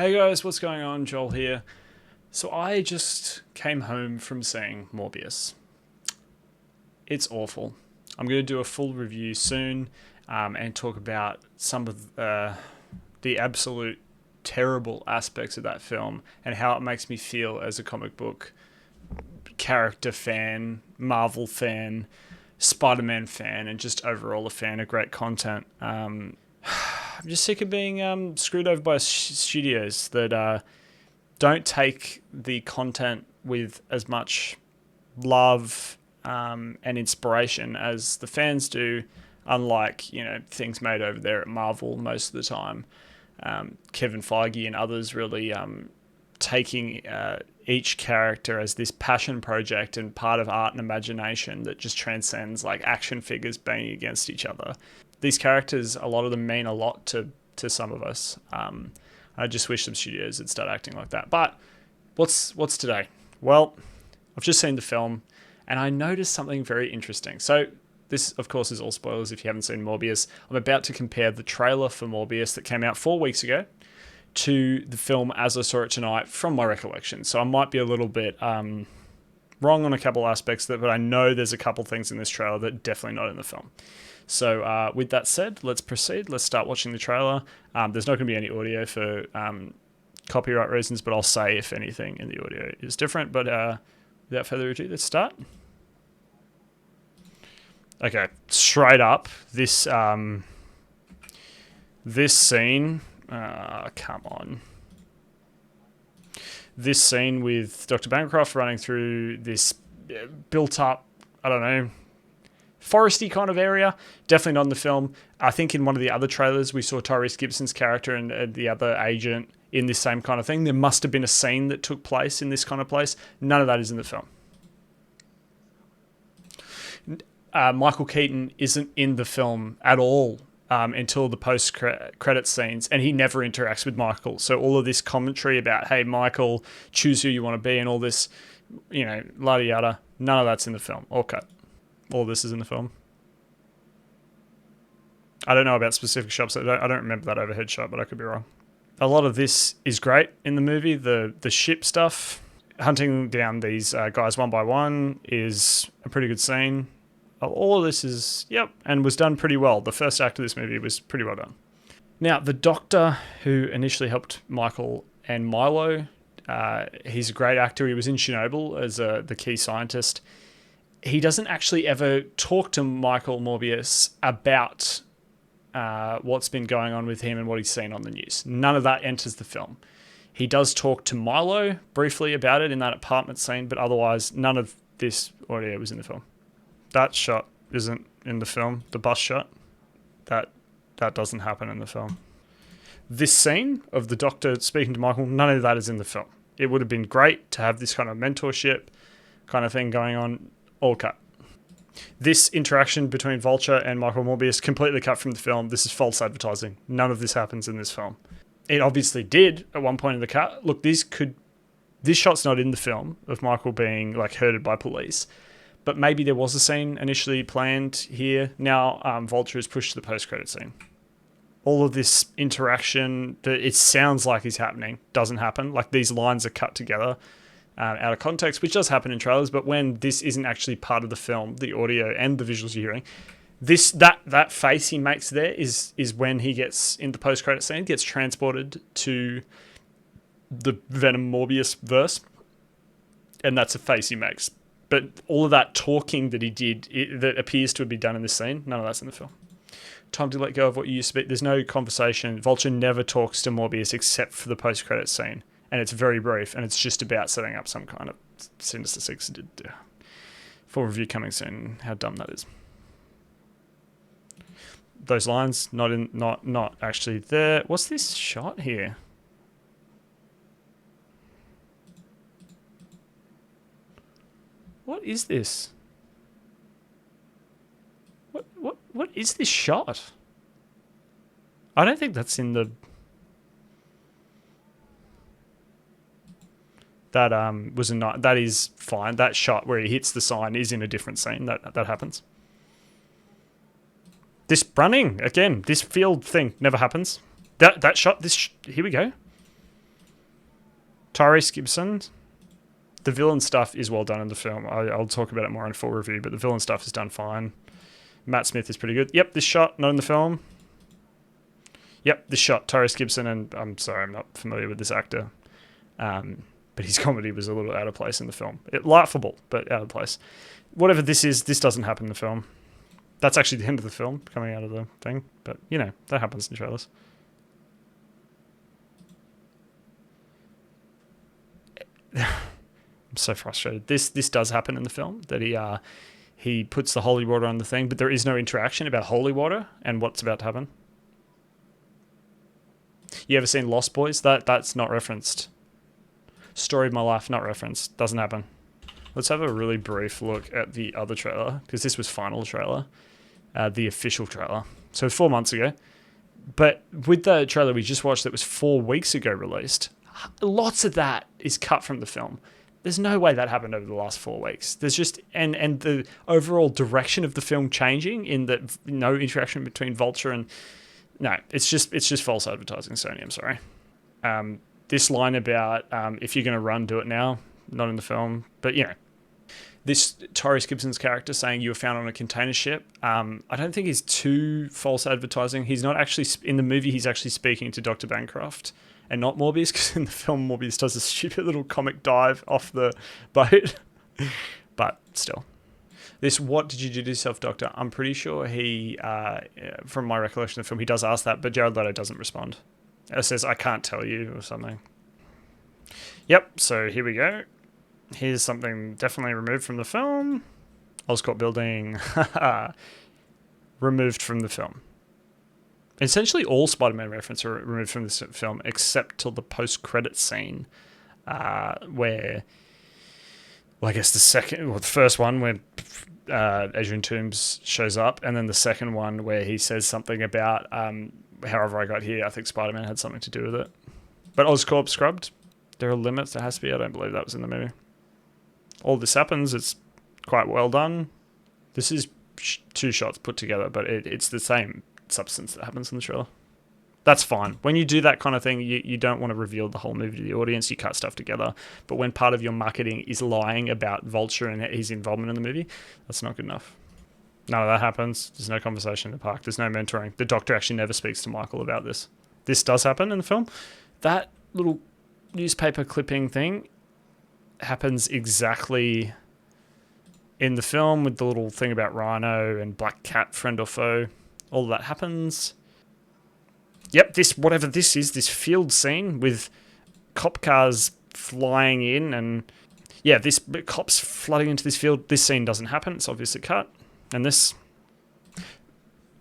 Hey guys, what's going on? Joel here. So I just came home from seeing Morbius. It's awful. I'm going to do a full review soon and talk about some of the absolute terrible aspects of that film and how it makes me feel as a comic book character fan, Marvel fan, Spider-Man fan, and just overall a fan of great content. I'm just sick of being screwed over by studios that don't take the content with as much love and inspiration as the fans do. Unlike things made over there at Marvel most of the time, Kevin Feige and others really taking each character as this passion project and part of art and imagination that just transcends like action figures banging against each other. These characters, a lot of them mean a lot to some of us. I just wish some studios would start acting like that. But what's today? Well, I've just seen the film and I noticed something very interesting. So this, of course, is all spoilers if you haven't seen Morbius. I'm about to compare the trailer for Morbius that came out 4 weeks ago to the film as I saw it tonight from my recollection. So I might be a little bit wrong on a couple aspects, but I know there's a couple things in this trailer that are definitely not in the film. So with that said, let's proceed. Let's start watching the trailer. There's not going to be any audio for copyright reasons, but I'll say if anything in the audio is different. But without further ado, let's start. Okay, straight up, this scene. Come on. This scene with Dr. Bancroft running through this built-up, I don't know, foresty kind of area. Definitely not in the film. I think in one of the other trailers we saw Tyrese Gibson's character and the other agent in this same kind of thing. There must have been a scene that took place in this kind of place. None of that is in the film. Michael Keaton isn't in the film at all until the post-credit scenes, and he never interacts with Michael. So all of this commentary about, hey, Michael, choose who you want to be, and all this, yada yada, none of that's in the film. All cut. All this is in the film. I don't know about specific shots. I don't remember that overhead shot, but I could be wrong. A lot of this is great in the movie. The ship stuff, hunting down these guys one by one, is a pretty good scene. All of this is, and was done pretty well. The first act of this movie was pretty well done. Now, the doctor who initially helped Michael and Milo, he's a great actor. He was in Chernobyl as the key scientist. He doesn't actually ever talk to Michael Morbius about what's been going on with him and what he's seen on the news. None of that enters the film. He does talk to Milo briefly about it in that apartment scene, but otherwise none of this audio was in the film. That shot isn't in the film. The bus shot, that doesn't happen in the film. This scene of the doctor speaking to Michael, none of that is in the film. It would have been great to have this kind of mentorship kind of thing going on. All cut. This interaction between Vulture and Michael Morbius, completely cut from the film. This is false advertising. None of this happens in this film. It obviously did at one point in the cut. Look, this shot's not in the film of Michael being like herded by police. But maybe there was a scene initially planned here. Now Vulture has pushed to the post-credit scene. All of this interaction that it sounds like is happening doesn't happen. Like these lines are cut together out of context, which does happen in trailers. But when this isn't actually part of the film, the audio and the visuals you're hearing, that face he makes there is when he gets in the post-credit scene, gets transported to the Venom Morbius verse, and that's a face he makes. But all of that talking that he did, that appears to have been done in this scene, none of that's in the film. Time to let go of what you used to be. There's no conversation. Vulture never talks to Morbius except for the post-credit scene. And it's very brief, and it's just about setting up some kind of Sinister Six. Full review coming soon. How dumb that is. Those lines, not actually there. What's this shot here? What is this? What is this shot? I don't think that's in the... That was that is fine. That shot where he hits the sign is in a different scene. That happens. This running again. This field thing never happens. That shot. Here we go. Tyrese Gibson. The villain stuff is well done in the film. I'll talk about it more in full review, but the villain stuff is done fine. Matt Smith is pretty good. Yep, this shot, not in the film. Yep, this shot, Tyrese Gibson, and I'm sorry, I'm not familiar with this actor. But his comedy was a little out of place in the film. Laughable, but out of place. Whatever this is, this doesn't happen in the film. That's actually the end of the film, coming out of the thing. But, you know, that happens in trailers. I'm so frustrated. This does happen in the film, that he puts the holy water on the thing, but there is no interaction about holy water and what's about to happen. You ever seen Lost Boys? That's not referenced. Story of My Life, not referenced. Doesn't happen. Let's have a really brief look at the other trailer, because this was final trailer, the official trailer. So 4 months ago. But with the trailer we just watched that was 4 weeks ago released, lots of that is cut from the film. There's no way that happened over the last 4 weeks. There's just and the overall direction of the film changing in that no interaction between Vulture and no, it's just false advertising, Sony. I'm sorry. This line about if you're going to run, do it now, not in the film. But you know, this Tyrese Gibson's character saying you were found on a container ship. I don't think is too false advertising. He's not actually in the movie. He's actually speaking to Dr. Bancroft. And not Morbius, because in the film Morbius does a stupid little comic dive off the boat. But still. This, what did you do to yourself, Doctor? I'm pretty sure he, from my recollection of the film, he does ask that, but Jared Leto doesn't respond. It says, I can't tell you, or something. Yep, so here we go. Here's something definitely removed from the film. Oscorp building. Removed from the film. Essentially all Spider-Man references are removed from this film except till the post-credit scene where, well, I guess the first one where Adrian Toombs shows up, and then the second one where he says something about however I got here, I think Spider-Man had something to do with it. But Oscorp scrubbed. There are limits. There has to be. I don't believe that was in the movie. All this happens. It's quite well done. This is 2 shots put together, but it's the same substance that happens in the trailer. That's fine. When you do that kind of thing, you don't want to reveal the whole movie to the audience. You cut stuff together. But when part of your marketing is lying about Vulture and his involvement in the movie, that's not good enough. None of that happens. There's no conversation in the park. There's no mentoring. The Doctor actually never speaks to Michael about this. This does happen in the film. That little newspaper clipping thing happens exactly in the film with the little thing about Rhino and Black Cat, friend or foe. All of that happens. Yep, whatever this is, this field scene with cop cars flying in and, yeah, this cops flooding into this field. This scene doesn't happen. It's obviously cut. And this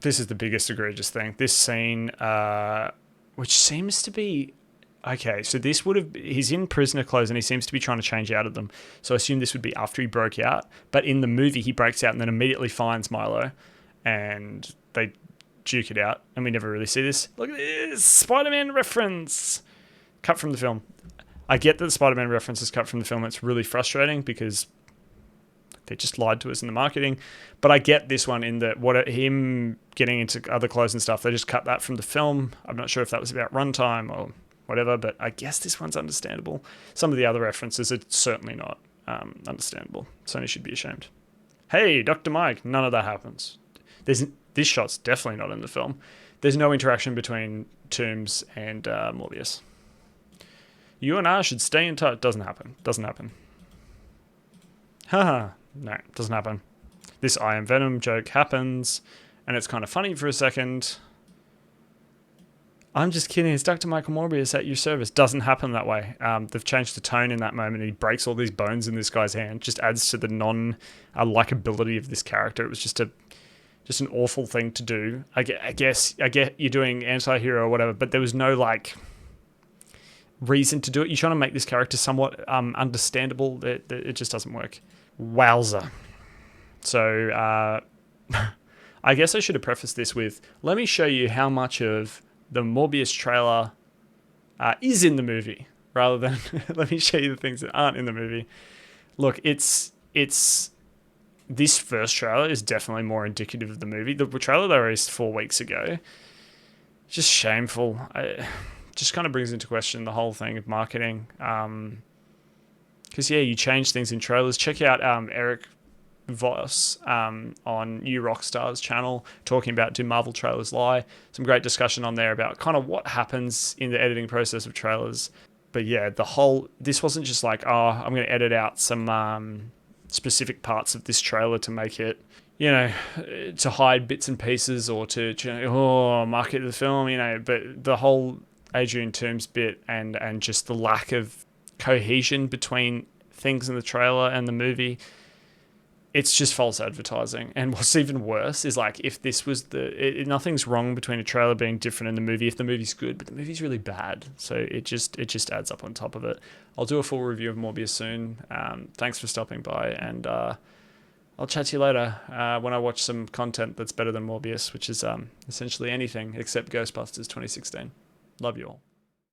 is the biggest egregious thing. This scene, which seems to be... Okay, so this would have... He's in prisoner clothes and he seems to be trying to change out of them. So I assume this would be after he broke out. But in the movie, he breaks out and then immediately finds Milo. And they duke it out, and we never really see this. Look at this! Spider-Man reference! Cut from the film. I get that the Spider-Man reference is cut from the film. It's really frustrating because they just lied to us in the marketing. But I get this one in that him getting into other clothes and stuff, they just cut that from the film. I'm not sure if that was about runtime or whatever, but I guess this one's understandable. Some of the other references are certainly not understandable. Sony should be ashamed. Hey, Dr. Mike, none of that happens. This shot's definitely not in the film. There's no interaction between Toombs and Morbius. You and I should stay in touch. Doesn't happen. Doesn't happen. Haha. No, doesn't happen. This I am Venom joke happens, and it's kind of funny for a second. I'm just kidding. It's Dr. Michael Morbius at your service. Doesn't happen that way. They've changed the tone in that moment. He breaks all these bones in this guy's hand. Just adds to the non-likability of this character. It was just an awful thing to do. I get you're doing anti-hero or whatever, but there was no reason to do it. You're trying to make this character somewhat understandable. It just doesn't work. Wowza. So I guess I should have prefaced this with, let me show you how much of the Morbius trailer is in the movie, rather than let me show you the things that aren't in the movie. Look, it's this first trailer is definitely more indicative of the movie. The trailer they released 4 weeks ago, just shameful. just kind of brings into question the whole thing of marketing. Because you change things in trailers. Check out Eric Voss on New Rockstar's channel talking about do Marvel trailers lie. Some great discussion on there about kind of what happens in the editing process of trailers. But yeah, this wasn't just like, oh, I'm going to edit out some specific parts of this trailer to make it, to hide bits and pieces or to market the film, but the whole Adrian Toomes bit and just the lack of cohesion between things in the trailer and the movie, it's just false advertising. And what's even worse is like, if this was nothing's wrong between a trailer being different in the movie if the movie's good, but the movie's really bad. So it just adds up on top of it. I'll do a full review of Morbius soon. Thanks for stopping by, and I'll chat to you later when I watch some content that's better than Morbius, which is essentially anything except Ghostbusters 2016. Love you all.